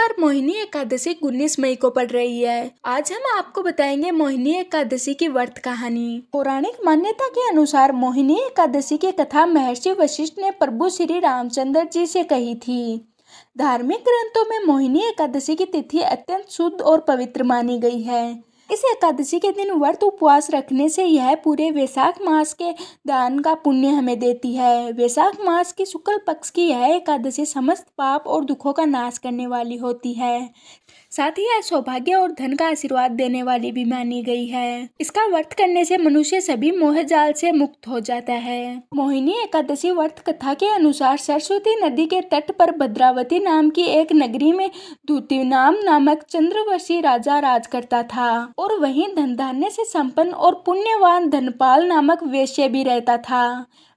बार मोहिनी एकादशी 19 मई को पड़ रही है। आज हम आपको बताएंगे मोहिनी एकादशी की व्रत कहानी। पौराणिक मान्यता के अनुसार मोहिनी एकादशी की कथा महर्षि वशिष्ठ ने प्रभु श्री रामचंद्र जी से कही थी। धार्मिक ग्रंथों में मोहिनी एकादशी की तिथि अत्यंत शुद्ध और पवित्र मानी गई है। इस एकादशी के दिन व्रत उपवास रखने से यह पूरे वैशाख मास के दान का पुण्य हमें देती है। वैशाख मास की शुक्ल पक्ष की यह एकादशी समस्त पाप और दुखों का नाश करने वाली होती है। साथ ही यह सौभाग्य और धन का आशीर्वाद देने वाली भी मानी गई है। इसका व्रत करने से मनुष्य सभी मोह जाल से मुक्त हो जाता है। मोहिनी एकादशी व्रत कथा के अनुसार सरस्वती नदी के तट पर भद्रावती नाम की एक नगरी में द्युतिनाम नामक चंद्रवंशी राजा राज करता था और वहीं धन धान्य से संपन्न और पुण्यवान धनपाल नामक वैश्य भी रहता था।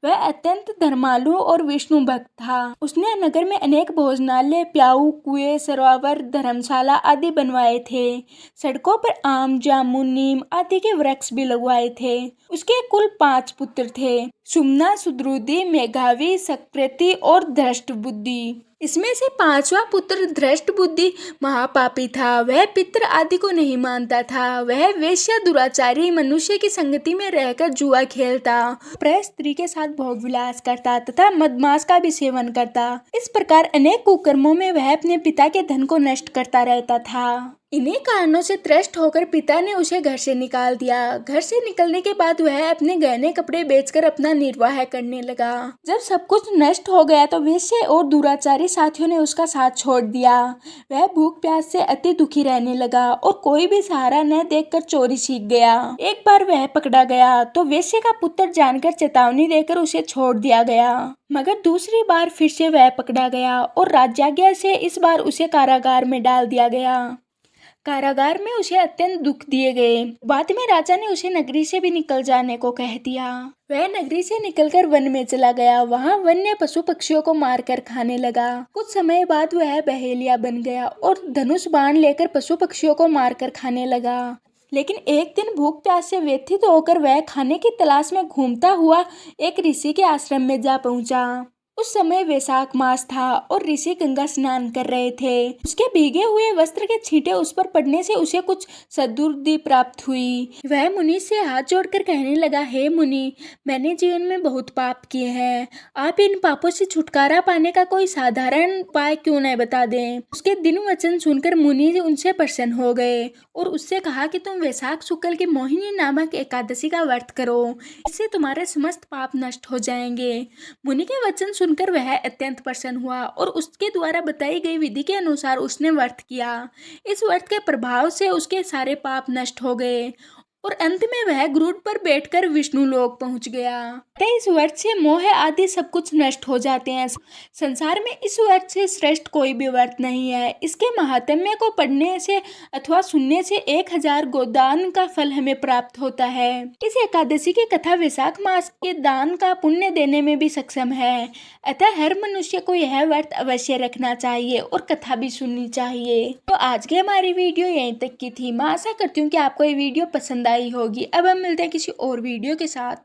वह अत्यंत धर्मालु और विष्णु भक्त था। उसने नगर में अनेक भोजनालय, प्याऊ, कुएं, सरोवर, धर्मशाला आदि बनवाए थे। सड़कों पर आम, जामुन, नीम आदि के वृक्ष भी लगवाए थे। उसके कुल 5 पुत्र थे: सुमना, सुद्रुदी, मेघावी, सकृति और धृष्टबुद्धि। इसमें से 5वां पुत्र धृष्टबुद्धि महापापी था। वह पितृ आदि को नहीं मानता था। वह वेश्या, दुराचारी, मनुष्य की संगति में रहकर जुआ खेलता, प्राय स्त्री के साथ भोग विलास करता तथा मदमांस का भी सेवन करता। इस प्रकार अनेक कुकर्मों में वह अपने पिता के धन को नष्ट करता रहता था। इन्हीं कारणों से त्रस्त होकर पिता ने उसे घर से निकाल दिया। घर से निकलने के बाद वह अपने गहने कपड़े बेचकर अपना निर्वाह करने लगा। जब सब कुछ नष्ट हो गया तो वेश्या और दुराचारी साथियों ने उसका साथ छोड़ दिया। वह भूख प्यास से अति दुखी रहने लगा और कोई भी सहारा न देखकर चोरी सीख गया। एक बार वह पकड़ा गया तो वेश्या का पुत्र जानकर चेतावनी देकर उसे छोड़ दिया गया, मगर दूसरी बार फिर से वह पकड़ा गया और राजाज्ञा से इस बार उसे कारागार में डाल दिया गया। कारागार में उसे अत्यंत दुख दिए गए। बाद में राजा ने उसे नगरी से भी निकल जाने को कह दिया। वह नगरी से निकलकर वन में चला गया। वहां वन्य पशु पक्षियों को मारकर खाने लगा। कुछ समय बाद वह बहेलिया बन गया और धनुष बाण लेकर पशु पक्षियों को मारकर खाने लगा। लेकिन एक दिन भूख प्यास से व्यथित होकर वह खाने की तलाश में घूमता हुआ एक ऋषि के आश्रम में जा पहुंचा। उस समय वैशाख मास था और ऋषि गंगा स्नान कर रहे थे। उसके भीगे हुए वस्त्र के छींटे उस पर पड़ने से उसे कुछ सद्बुद्धि प्राप्त हुई। वह मुनि से हाथ जोड़कर कहने लगा, हे मुनि, मैंने जीवन में बहुत पाप किए हैं। आप इन पापों से छुटकारा पाने का कोई साधारण उपाय क्यों नहीं बता दें। उसके दिन वचन सुनकर मुनि उनसे प्रसन्न हो गए और उससे कहा कि तुम वैशाख शुक्ल की मोहिनी नामक एकादशी का व्रत करो, इससे तुम्हारे समस्त पाप नष्ट हो जाएंगे। मुनि के वचन सुनकर वह अत्यंत प्रसन्न हुआ और उसके द्वारा बताई गई विधि के अनुसार उसने व्रत किया। इस व्रत के प्रभाव से उसके सारे पाप नष्ट हो गए और अंत में वह गरुड़ पर बैठकर विष्णु लोक पहुंच गया। इस व्रत से मोह आदि सब कुछ नष्ट हो जाते हैं। संसार में इस व्रत से श्रेष्ठ कोई भी व्रत नहीं है। इसके महात्म्य को पढ़ने से अथवा सुनने से 1000 गोदान का फल हमें प्राप्त होता है। इस एकादशी की कथा वैशाख मास के दान का पुण्य देने में भी सक्षम है। अतः हर मनुष्य को यह व्रत अवश्य रखना चाहिए और कथा भी सुननी चाहिए। तो आज की हमारी वीडियो यहीं तक की थी। मैं आशा करती हूँ कि आपको ये वीडियो पसंद आई होगी। अब हम मिलते हैं किसी और वीडियो के साथ।